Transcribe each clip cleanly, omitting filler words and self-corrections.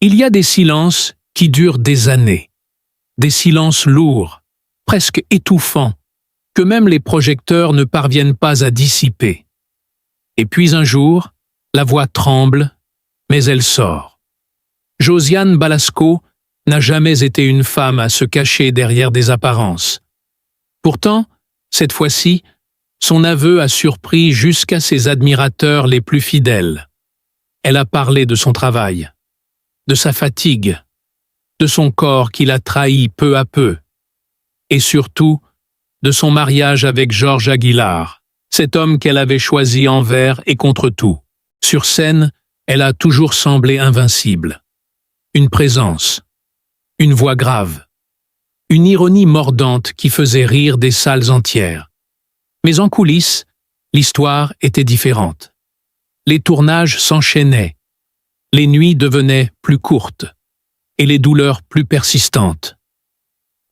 Il y a des silences qui durent des années, des silences lourds, presque étouffants, que même les projecteurs ne parviennent pas à dissiper. Et puis un jour, la voix tremble, mais elle sort. Josiane Balasco n'a jamais été une femme à se cacher derrière des apparences. Pourtant, cette fois-ci, son aveu a surpris jusqu'à ses admirateurs les plus fidèles. Elle a parlé de son travail, de sa fatigue, de son corps qui l'a trahi peu à peu, et surtout de son mariage avec Georges Aguilar, cet homme qu'elle avait choisi envers et contre tout. Sur scène, elle a toujours semblé invincible. Une présence, une voix grave, une ironie mordante qui faisait rire des salles entières. Mais en coulisses, l'histoire était différente. Les tournages s'enchaînaient, les nuits devenaient plus courtes, et les douleurs plus persistantes.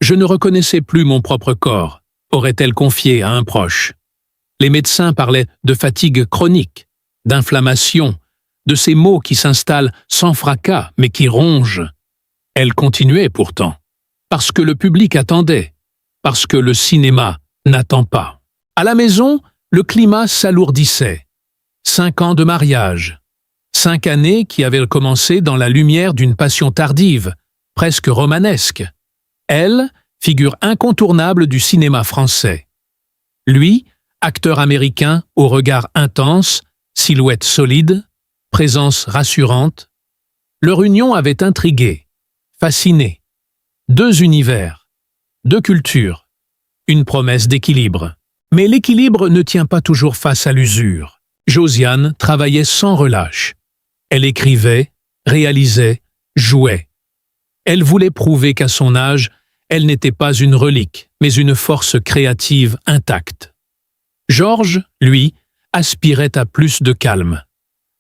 Je ne reconnaissais plus mon propre corps, aurait-elle confié à un proche. Les médecins parlaient de fatigue chronique, d'inflammation, de ces maux qui s'installent sans fracas mais qui rongent. Elle continuait pourtant, parce que le public attendait, parce que le cinéma n'attend pas. À la maison, le climat s'alourdissait. 5 ans de mariage. 5 années qui avaient commencé dans la lumière d'une passion tardive, presque romanesque. Elle, figure incontournable du cinéma français. Lui, acteur américain au regard intense, silhouette solide, présence rassurante. Leur union avait intrigué, fasciné. 2 univers, 2 cultures, une promesse d'équilibre. Mais l'équilibre ne tient pas toujours face à l'usure. Josiane travaillait sans relâche. Elle écrivait, réalisait, jouait. Elle voulait prouver qu'à son âge, elle n'était pas une relique, mais une force créative intacte. Georges, lui, aspirait à plus de calme,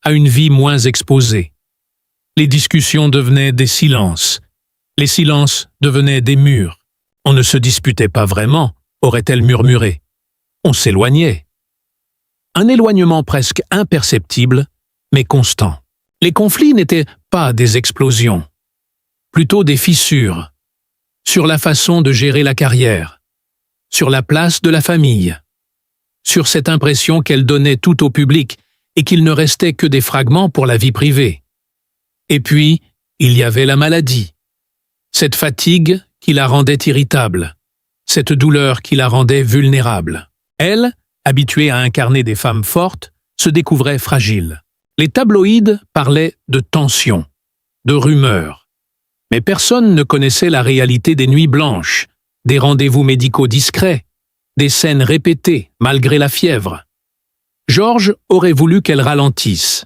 à une vie moins exposée. Les discussions devenaient des silences. Les silences devenaient des murs. On ne se disputait pas vraiment, aurait-elle murmuré. On s'éloignait. Un éloignement presque imperceptible, mais constant. Les conflits n'étaient pas des explosions, plutôt des fissures, sur la façon de gérer la carrière, sur la place de la famille, sur cette impression qu'elle donnait tout au public et qu'il ne restait que des fragments pour la vie privée. Et puis, il y avait la maladie, cette fatigue qui la rendait irritable, cette douleur qui la rendait vulnérable. Elle, habituée à incarner des femmes fortes, se découvrait fragile. Les tabloïds parlaient de tension, de rumeurs. Mais personne ne connaissait la réalité des nuits blanches, des rendez-vous médicaux discrets, des scènes répétées malgré la fièvre. Georges aurait voulu qu'elle ralentisse.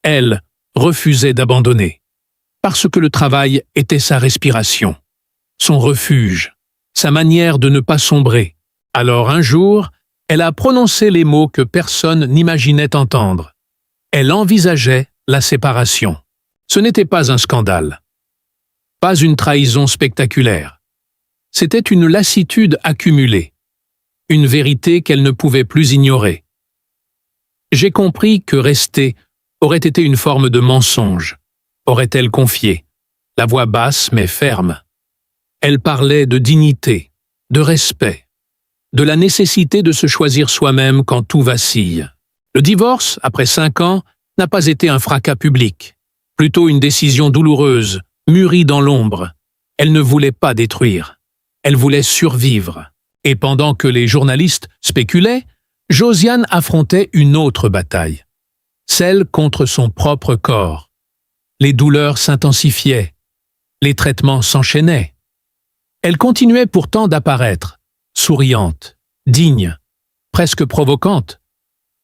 Elle refusait d'abandonner, parce que le travail était sa respiration, son refuge, sa manière de ne pas sombrer. Alors un jour, elle a prononcé les mots que personne n'imaginait entendre. Elle envisageait la séparation. Ce n'était pas un scandale. Pas une trahison spectaculaire. C'était une lassitude accumulée, une vérité qu'elle ne pouvait plus ignorer. J'ai compris que rester aurait été une forme de mensonge, aurait-elle confié, la voix basse mais ferme. Elle parlait de dignité, de respect, de la nécessité de se choisir soi-même quand tout vacille. Le divorce, après 5 ans, n'a pas été un fracas public, plutôt une décision douloureuse, mûrie dans l'ombre. Elle ne voulait pas détruire. Elle voulait survivre. Et pendant que les journalistes spéculaient, Josiane affrontait une autre bataille. Celle contre son propre corps. Les douleurs s'intensifiaient. Les traitements s'enchaînaient. Elle continuait pourtant d'apparaître, souriante, digne, presque provocante,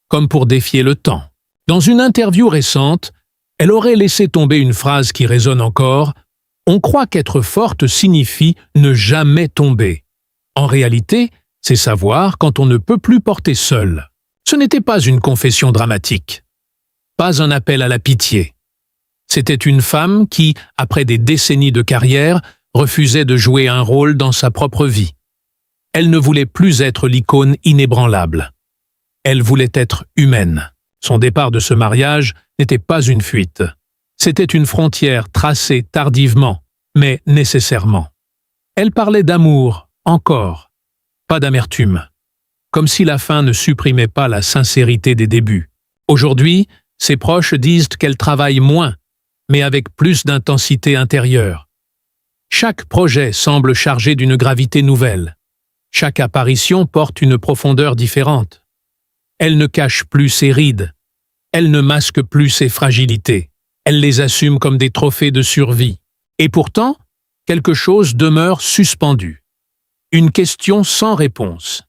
comme pour défier le temps. Dans une interview récente, elle aurait laissé tomber une phrase qui résonne encore « On croit qu'être forte signifie ne jamais tomber. En réalité, c'est savoir quand on ne peut plus porter seul. » Ce n'était pas une confession dramatique, pas un appel à la pitié. C'était une femme qui, après des décennies de carrière, refusait de jouer un rôle dans sa propre vie. Elle ne voulait plus être l'icône inébranlable. Elle voulait être humaine. Son départ de ce mariage n'était pas une fuite. C'était une frontière tracée tardivement, mais nécessairement. Elle parlait d'amour, encore, pas d'amertume. Comme si la fin ne supprimait pas la sincérité des débuts. Aujourd'hui, ses proches disent qu'elle travaille moins, mais avec plus d'intensité intérieure. Chaque projet semble chargé d'une gravité nouvelle. Chaque apparition porte une profondeur différente. Elle ne cache plus ses rides. Elle ne masque plus ses fragilités. Elle les assume comme des trophées de survie. Et pourtant, quelque chose demeure suspendu. Une question sans réponse.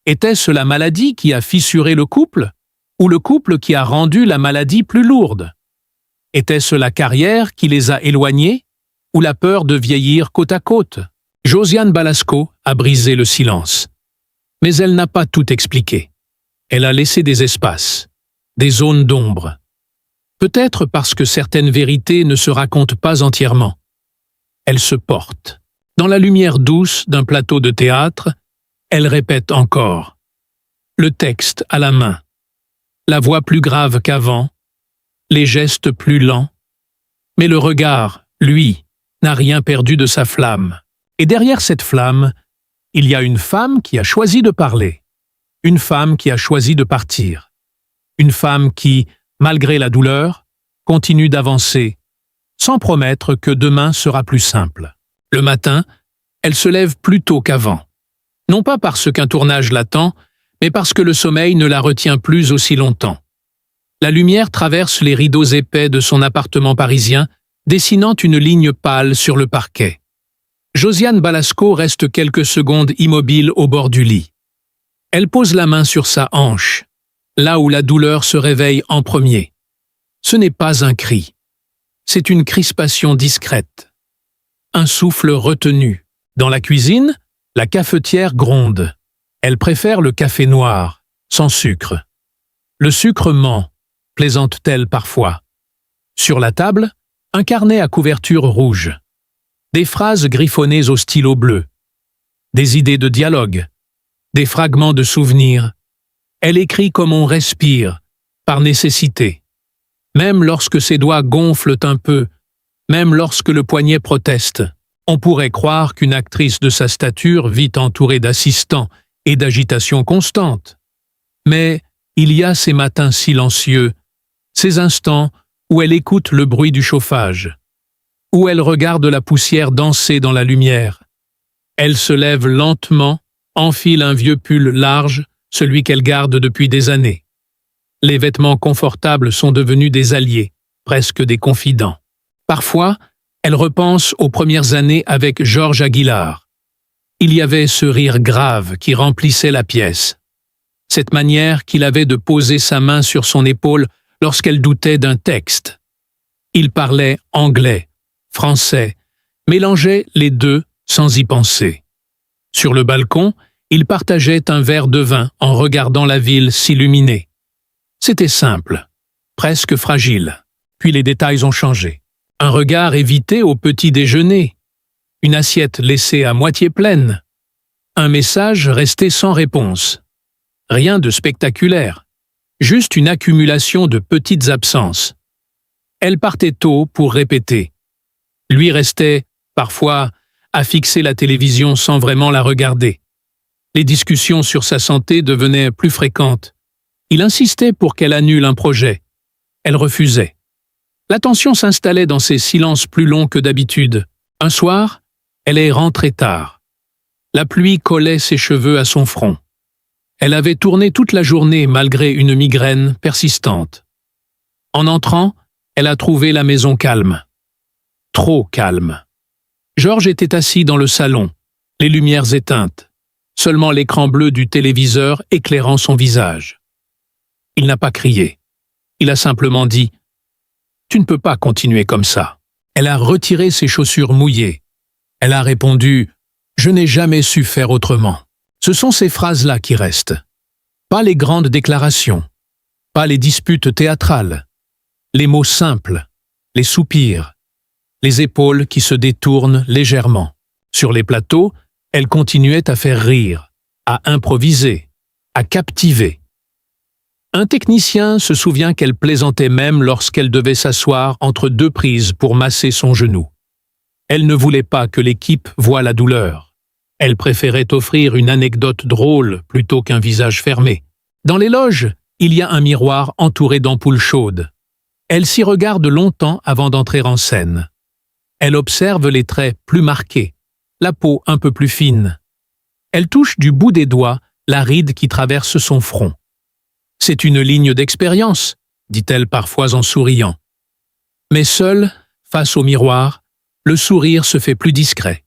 Était-ce la maladie qui a fissuré le couple, ou le couple qui a rendu la maladie plus lourde? Était-ce la carrière qui les a éloignés, ou la peur de vieillir côte à côte? Josiane Balasco a brisé le silence. Mais elle n'a pas tout expliqué. Elle a laissé des espaces, des zones d'ombre. Peut-être parce que certaines vérités ne se racontent pas entièrement. Elles se portent. Dans la lumière douce d'un plateau de théâtre, elle répète encore. Le texte à la main. La voix plus grave qu'avant. Les gestes plus lents. Mais le regard, lui, n'a rien perdu de sa flamme. Et derrière cette flamme, il y a une femme qui a choisi de parler. Une femme qui a choisi de partir. Une femme qui, malgré la douleur, continue d'avancer, sans promettre que demain sera plus simple. Le matin, elle se lève plus tôt qu'avant. Non pas parce qu'un tournage l'attend, mais parce que le sommeil ne la retient plus aussi longtemps. La lumière traverse les rideaux épais de son appartement parisien, dessinant une ligne pâle sur le parquet. Josiane Balasco reste quelques secondes immobile au bord du lit. Elle pose la main sur sa hanche, là où la douleur se réveille en premier. Ce n'est pas un cri. C'est une crispation discrète. Un souffle retenu. Dans la cuisine, la cafetière gronde. Elle préfère le café noir, sans sucre. Le sucre ment, plaisante-t-elle parfois. Sur la table, un carnet à couverture rouge. Des phrases griffonnées au stylo bleu. Des idées de dialogue. Des fragments de souvenirs. Elle écrit comme on respire, par nécessité. Même lorsque ses doigts gonflent un peu, même lorsque le poignet proteste. On pourrait croire qu'une actrice de sa stature vit entourée d'assistants et d'agitation constante. Mais il y a ces matins silencieux, ces instants où elle écoute le bruit du chauffage, où elle regarde la poussière danser dans la lumière. Elle se lève lentement, enfile un vieux pull large, celui qu'elle garde depuis des années. Les vêtements confortables sont devenus des alliés, presque des confidents. Parfois, elle repense aux premières années avec Georges Aguilar. Il y avait ce rire grave qui remplissait la pièce. Cette manière qu'il avait de poser sa main sur son épaule lorsqu'elle doutait d'un texte. Il parlait anglais, français, mélangeait les deux sans y penser. Sur le balcon, il partageait un verre de vin en regardant la ville s'illuminer. C'était simple, presque fragile. Puis les détails ont changé. Un regard évité au petit déjeuner, une assiette laissée à moitié pleine, un message resté sans réponse. Rien de spectaculaire, juste une accumulation de petites absences. Elle partait tôt pour répéter. Lui restait, parfois, à fixer la télévision sans vraiment la regarder. Les discussions sur sa santé devenaient plus fréquentes. Il insistait pour qu'elle annule un projet. Elle refusait. La tension s'installait dans ces silences plus longs que d'habitude. Un soir, elle est rentrée tard. La pluie collait ses cheveux à son front. Elle avait tourné toute la journée malgré une migraine persistante. En entrant, elle a trouvé la maison calme. Trop calme. Georges était assis dans le salon, les lumières éteintes, seulement l'écran bleu du téléviseur éclairant son visage. Il n'a pas crié. Il a simplement dit « Tu ne peux pas continuer comme ça ». Elle a retiré ses chaussures mouillées. Elle a répondu « Je n'ai jamais su faire autrement ». Ce sont ces phrases-là qui restent. Pas les grandes déclarations, pas les disputes théâtrales, les mots simples, les soupirs, les épaules qui se détournent légèrement. Sur les plateaux, elle continuait à faire rire, à improviser, à captiver. Un technicien se souvient qu'elle plaisantait même lorsqu'elle devait s'asseoir entre deux prises pour masser son genou. Elle ne voulait pas que l'équipe voie la douleur. Elle préférait offrir une anecdote drôle plutôt qu'un visage fermé. Dans les loges, il y a un miroir entouré d'ampoules chaudes. Elle s'y regarde longtemps avant d'entrer en scène. Elle observe les traits plus marqués, la peau un peu plus fine. Elle touche du bout des doigts la ride qui traverse son front. C'est une ligne d'expérience, dit-elle parfois en souriant. Mais seule, face au miroir, le sourire se fait plus discret.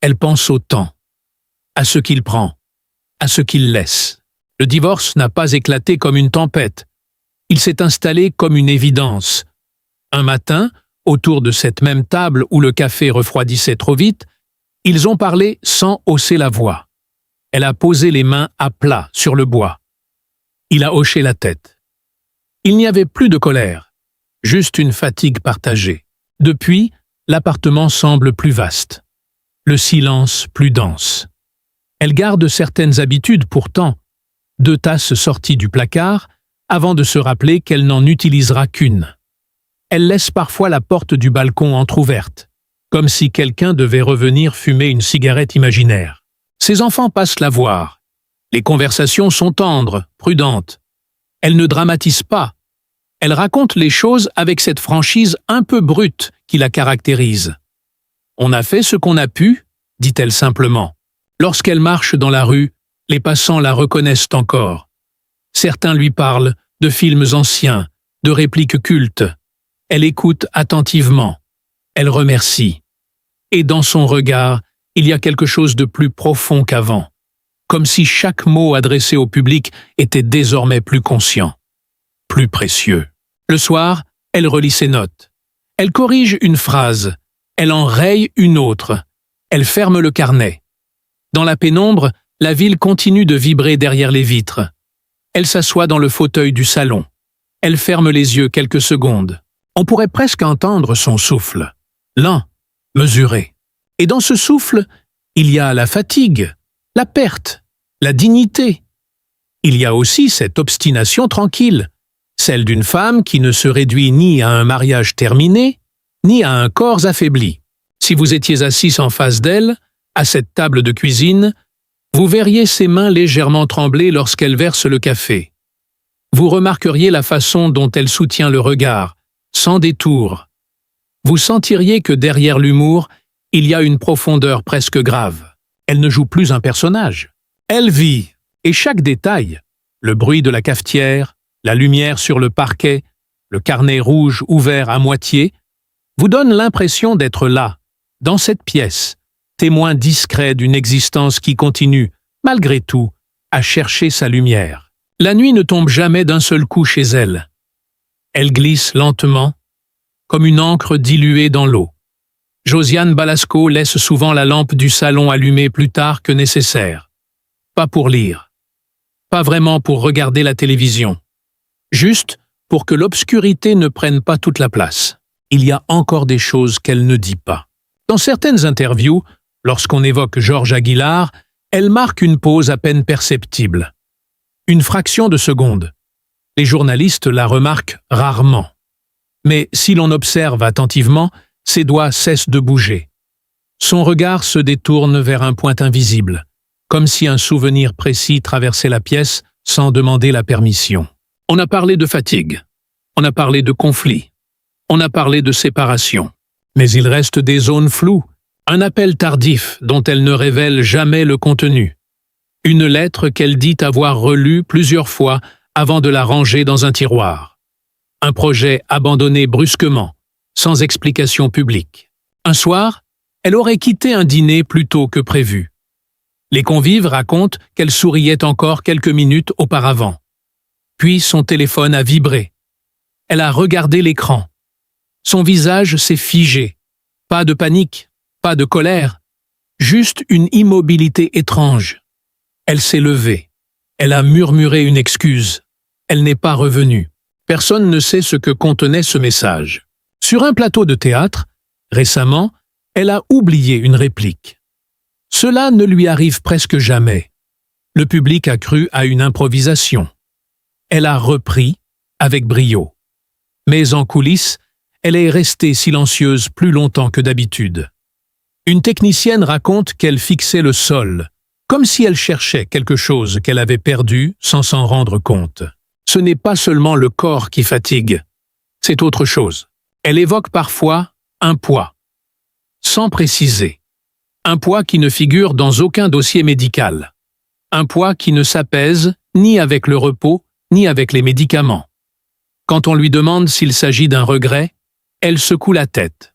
Elle pense au temps, à ce qu'il prend, à ce qu'il laisse. Le divorce n'a pas éclaté comme une tempête. Il s'est installé comme une évidence. Un matin, autour de cette même table où le café refroidissait trop vite, ils ont parlé sans hausser la voix. Elle a posé les mains à plat sur le bois. Il a hoché la tête. Il n'y avait plus de colère, juste une fatigue partagée. Depuis, l'appartement semble plus vaste, le silence plus dense. Elle garde certaines habitudes pourtant, 2 tasses sorties du placard, avant de se rappeler qu'elle n'en utilisera qu'une. Elle laisse parfois la porte du balcon entr'ouverte, comme si quelqu'un devait revenir fumer une cigarette imaginaire. Ses enfants passent la voir. Les conversations sont tendres, prudentes. Elle ne dramatise pas. Elle raconte les choses avec cette franchise un peu brute qui la caractérise. « On a fait ce qu'on a pu », dit-elle simplement. Lorsqu'elle marche dans la rue, les passants la reconnaissent encore. Certains lui parlent de films anciens, de répliques cultes. Elle écoute attentivement. Elle remercie. Et dans son regard, il y a quelque chose de plus profond qu'avant. Comme si chaque mot adressé au public était désormais plus conscient, plus précieux. Le soir, elle relit ses notes. Elle corrige une phrase, elle en raye une autre. Elle ferme le carnet. Dans la pénombre, la ville continue de vibrer derrière les vitres. Elle s'assoit dans le fauteuil du salon. Elle ferme les yeux quelques secondes. On pourrait presque entendre son souffle, lent, mesuré. Et dans ce souffle, il y a la fatigue, la perte, la dignité. Il y a aussi cette obstination tranquille, celle d'une femme qui ne se réduit ni à un mariage terminé, ni à un corps affaibli. Si vous étiez assis en face d'elle, à cette table de cuisine, vous verriez ses mains légèrement trembler lorsqu'elle verse le café. Vous remarqueriez la façon dont elle soutient le regard, sans détour. Vous sentiriez que derrière l'humour, il y a une profondeur presque grave. Elle ne joue plus un personnage. Elle vit, et chaque détail, le bruit de la cafetière, la lumière sur le parquet, le carnet rouge ouvert à moitié, vous donne l'impression d'être là, dans cette pièce, témoin discret d'une existence qui continue, malgré tout, à chercher sa lumière. La nuit ne tombe jamais d'un seul coup chez elle. Elle glisse lentement, comme une encre diluée dans l'eau. Josiane Balasco laisse souvent la lampe du salon allumée plus tard que nécessaire. Pas pour lire. Pas vraiment pour regarder la télévision. Juste pour que l'obscurité ne prenne pas toute la place. Il y a encore des choses qu'elle ne dit pas. Dans certaines interviews, lorsqu'on évoque Georges Aguilar, elle marque une pause à peine perceptible. Une fraction de seconde. Les journalistes la remarquent rarement. Mais si l'on observe attentivement, ses doigts cessent de bouger. Son regard se détourne vers un point invisible, comme si un souvenir précis traversait la pièce sans demander la permission. On a parlé de fatigue, on a parlé de conflit, on a parlé de séparation. Mais il reste des zones floues, un appel tardif dont elle ne révèle jamais le contenu. Une lettre qu'elle dit avoir relue plusieurs fois avant de la ranger dans un tiroir. Un projet abandonné brusquement, sans explication publique. Un soir, elle aurait quitté un dîner plus tôt que prévu. Les convives racontent qu'elle souriait encore quelques minutes auparavant. Puis son téléphone a vibré. Elle a regardé l'écran. Son visage s'est figé. Pas de panique, pas de colère, juste une immobilité étrange. Elle s'est levée. Elle a murmuré une excuse. Elle n'est pas revenue. Personne ne sait ce que contenait ce message. Sur un plateau de théâtre, récemment, elle a oublié une réplique. Cela ne lui arrive presque jamais. Le public a cru à une improvisation. elle a repris, avec brio. Mais en coulisses, elle est restée silencieuse plus longtemps que d'habitude. Une technicienne raconte qu'elle fixait le sol, comme si elle cherchait quelque chose qu'elle avait perdu sans s'en rendre compte. Ce n'est pas seulement le corps qui fatigue, c'est autre chose. Elle évoque parfois un poids, sans préciser. Un poids qui ne figure dans aucun dossier médical. Un poids qui ne s'apaise ni avec le repos, ni avec les médicaments. Quand on lui demande s'il s'agit d'un regret, elle secoue la tête.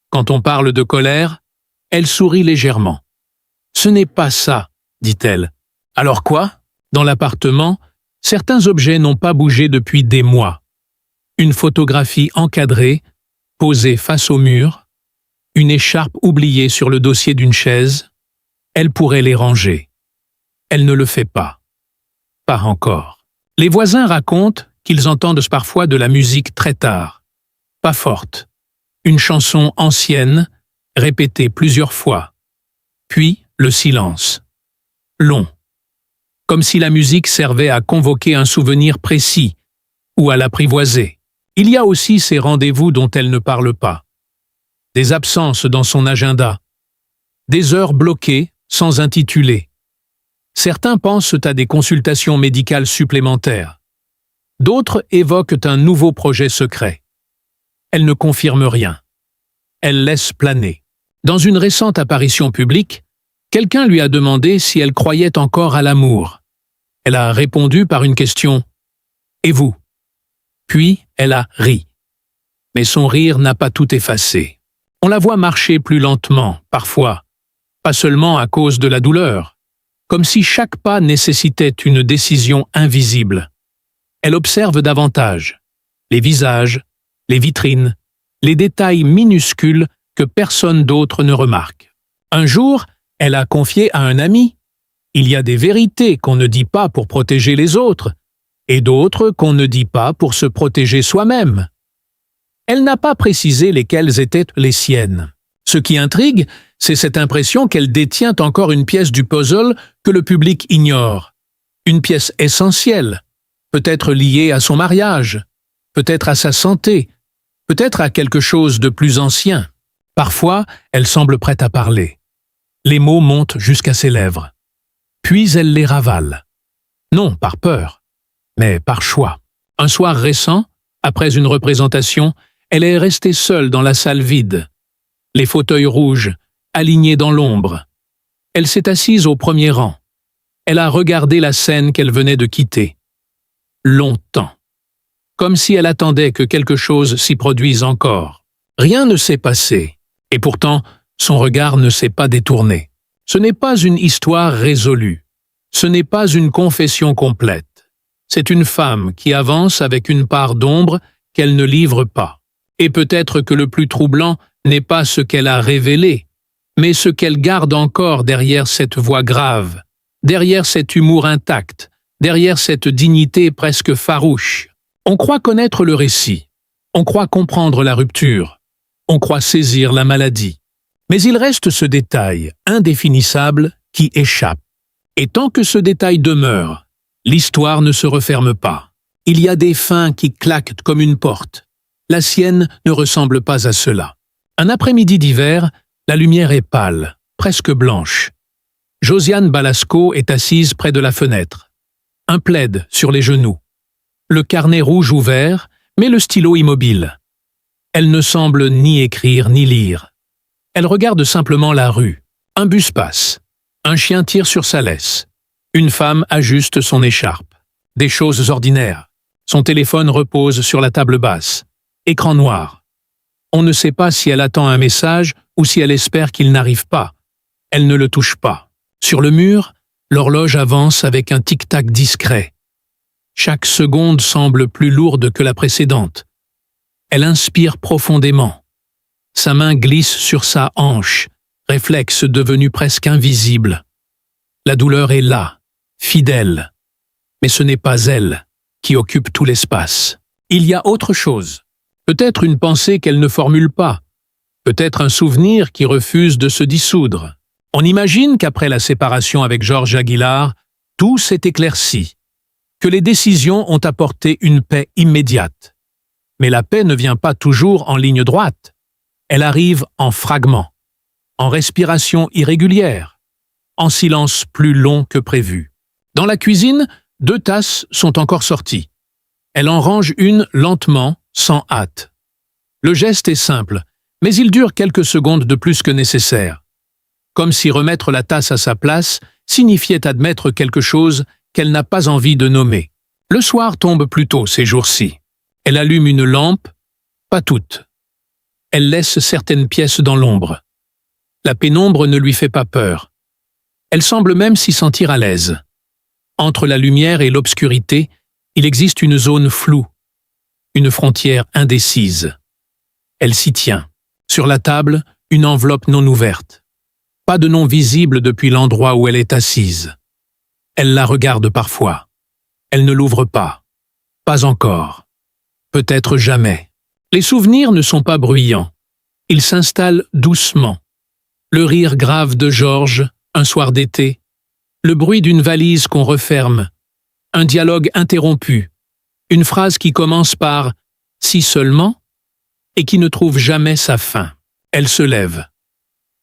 Quand on parle de colère, elle sourit légèrement. « Ce n'est pas ça, dit-elle. » Alors quoi? Dans l'appartement, certains objets n'ont pas bougé depuis des mois. Une photographie encadrée, posée face au mur, une écharpe oubliée sur le dossier d'une chaise, elle pourrait les ranger. Elle ne le fait pas. Pas encore. Les voisins racontent qu'ils entendent parfois de la musique très tard. Pas forte. Une chanson ancienne, répétée plusieurs fois. Puis le silence. Long. Comme si la musique servait à convoquer un souvenir précis ou à l'apprivoiser. Il y a aussi ces rendez-vous dont elle ne parle pas. Des absences dans son agenda, des heures bloquées sans intitulé. Certains pensent à des consultations médicales supplémentaires. D'autres évoquent un nouveau projet secret. Elle ne confirme rien. Elle laisse planer. Dans une récente apparition publique, quelqu'un lui a demandé si elle croyait encore à l'amour. Elle a répondu par une question « Et vous ?» Puis elle a ri. Mais son rire n'a pas tout effacé. On la voit marcher plus lentement, parfois, pas seulement à cause de la douleur, comme si chaque pas nécessitait une décision invisible. Elle observe davantage les visages, les vitrines, les détails minuscules que personne d'autre ne remarque. Un jour, elle a confié à un ami « Il y a des vérités qu'on ne dit pas pour protéger les autres, et d'autres qu'on ne dit pas pour se protéger soi-même. » Elle n'a pas précisé lesquelles étaient les siennes. Ce qui intrigue, c'est cette impression qu'elle détient encore une pièce du puzzle que le public ignore. Une pièce essentielle, peut-être liée à son mariage, peut-être à sa santé, peut-être à quelque chose de plus ancien. Parfois, elle semble prête à parler. Les mots montent jusqu'à ses lèvres. Puis elle les ravale. Non par peur, mais par choix. Un soir récent, après une représentation, elle est restée seule dans la salle vide. Les fauteuils rouges, alignés dans l'ombre. Elle s'est assise au premier rang. Elle a regardé la scène qu'elle venait de quitter. Longtemps. Comme si elle attendait que quelque chose s'y produise encore. Rien ne s'est passé. Et pourtant, son regard ne s'est pas détourné. Ce n'est pas une histoire résolue. Ce n'est pas une confession complète. C'est une femme qui avance avec une part d'ombre qu'elle ne livre pas. Et peut-être que le plus troublant n'est pas ce qu'elle a révélé, mais ce qu'elle garde encore derrière cette voix grave, derrière cet humour intact, derrière cette dignité presque farouche. On croit connaître le récit, on croit comprendre la rupture, on croit saisir la maladie. Mais il reste ce détail, indéfinissable, qui échappe. Et tant que ce détail demeure, l'histoire ne se referme pas. Il y a des fins qui claquent comme une porte. La sienne ne ressemble pas à cela. Un après-midi d'hiver, la lumière est pâle, presque blanche. Josiane Balasco est assise près de la fenêtre. Un plaid sur les genoux. Le carnet rouge ouvert, mais le stylo immobile. Elle ne semble ni écrire ni lire. Elle regarde simplement la rue. Un bus passe. Un chien tire sur sa laisse. Une femme ajuste son écharpe. Des choses ordinaires. Son téléphone repose sur la table basse. Écran noir. On ne sait pas si elle attend un message ou si elle espère qu'il n'arrive pas. Elle ne le touche pas. Sur le mur, l'horloge avance avec un tic-tac discret. Chaque seconde semble plus lourde que la précédente. Elle inspire profondément. Sa main glisse sur sa hanche, réflexe devenu presque invisible. La douleur est là, fidèle. Mais ce n'est pas elle qui occupe tout l'espace. Il y a autre chose. Peut-être une pensée qu'elle ne formule pas. Peut-être un souvenir qui refuse de se dissoudre. On imagine qu'après la séparation avec Georges Aguilar, tout s'est éclairci. que les décisions ont apporté une paix immédiate. Mais la paix ne vient pas toujours en ligne droite. Elle arrive en fragments, en respiration irrégulière, en silence plus long que prévu. Dans la cuisine, 2 tasses sont encore sorties. Elle en range une lentement, sans hâte. Le geste est simple, mais il dure quelques secondes de plus que nécessaire. Comme si remettre la tasse à sa place signifiait admettre quelque chose qu'elle n'a pas envie de nommer. Le soir tombe plus tôt ces jours-ci. Elle allume une lampe, pas toute. Elle laisse certaines pièces dans l'ombre. La pénombre ne lui fait pas peur. Elle semble même s'y sentir à l'aise. Entre la lumière et l'obscurité, il existe une zone floue, une frontière indécise. Elle s'y tient. Sur la table, une enveloppe non ouverte. Pas de nom visible depuis l'endroit où elle est assise. Elle la regarde parfois. Elle ne l'ouvre pas. Pas encore. Peut-être jamais. Les souvenirs ne sont pas bruyants. Ils s'installent doucement. Le rire grave de Georges, un soir d'été. Le bruit d'une valise qu'on referme. Un dialogue interrompu. Une phrase qui commence par « si seulement » et qui ne trouve jamais sa fin. Elle se lève.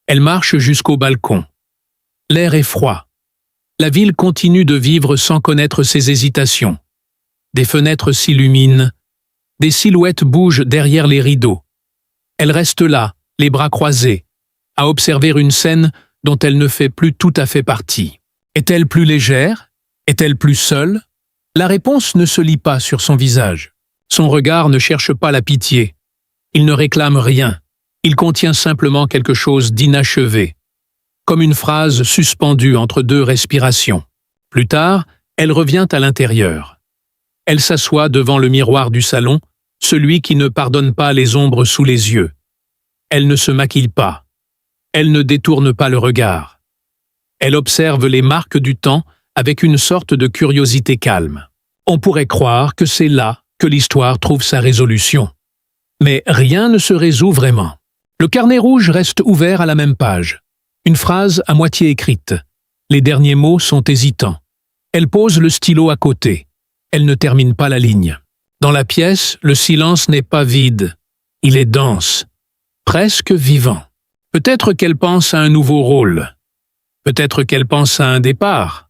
Elle marche jusqu'au balcon. L'air est froid. La ville continue de vivre sans connaître ses hésitations. Des fenêtres s'illuminent. Des silhouettes bougent derrière les rideaux. Elle reste là, les bras croisés, à observer une scène dont elle ne fait plus tout à fait partie. Est-elle plus légère? Est-elle plus seule? La réponse ne se lit pas sur son visage. Son regard ne cherche pas la pitié. Il ne réclame rien. Il contient simplement quelque chose d'inachevé, comme une phrase suspendue entre 2 respirations. Plus tard, elle revient à l'intérieur. Elle s'assoit devant le miroir du salon, celui qui ne pardonne pas les ombres sous les yeux. Elle ne se maquille pas. Elle ne détourne pas le regard. Elle observe les marques du temps avec une sorte de curiosité calme. On pourrait croire que c'est là que l'histoire trouve sa résolution. Mais rien ne se résout vraiment. Le carnet rouge reste ouvert à la même page. Une phrase à moitié écrite. Les derniers mots sont hésitants. Elle pose le stylo à côté. Elle ne termine pas la ligne. Dans la pièce, le silence n'est pas vide. Il est dense, presque vivant. Peut-être qu'elle pense à un nouveau rôle. Peut-être qu'elle pense à un départ.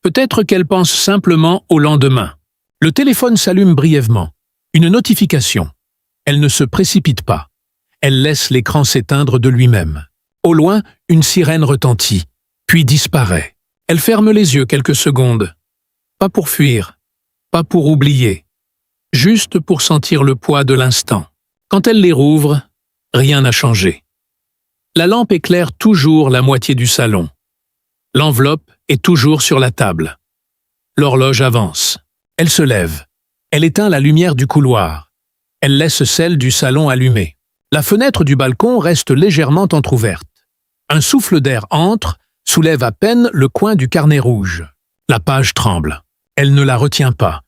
Peut-être qu'elle pense simplement au lendemain. Le téléphone s'allume brièvement. Une notification. Elle ne se précipite pas. Elle laisse l'écran s'éteindre de lui-même. Au loin, une sirène retentit, puis disparaît. Elle ferme les yeux quelques secondes. Pas pour fuir, pas pour oublier, juste pour sentir le poids de l'instant. Quand elle les rouvre, rien n'a changé. La lampe éclaire toujours la moitié du salon. L'enveloppe est toujours sur la table. L'horloge avance. Elle se lève. Elle éteint la lumière du couloir. Elle laisse celle du salon allumée. La fenêtre du balcon reste légèrement entr'ouverte. Un souffle d'air entre, soulève à peine le coin du carnet rouge. La page tremble. Elle ne la retient pas.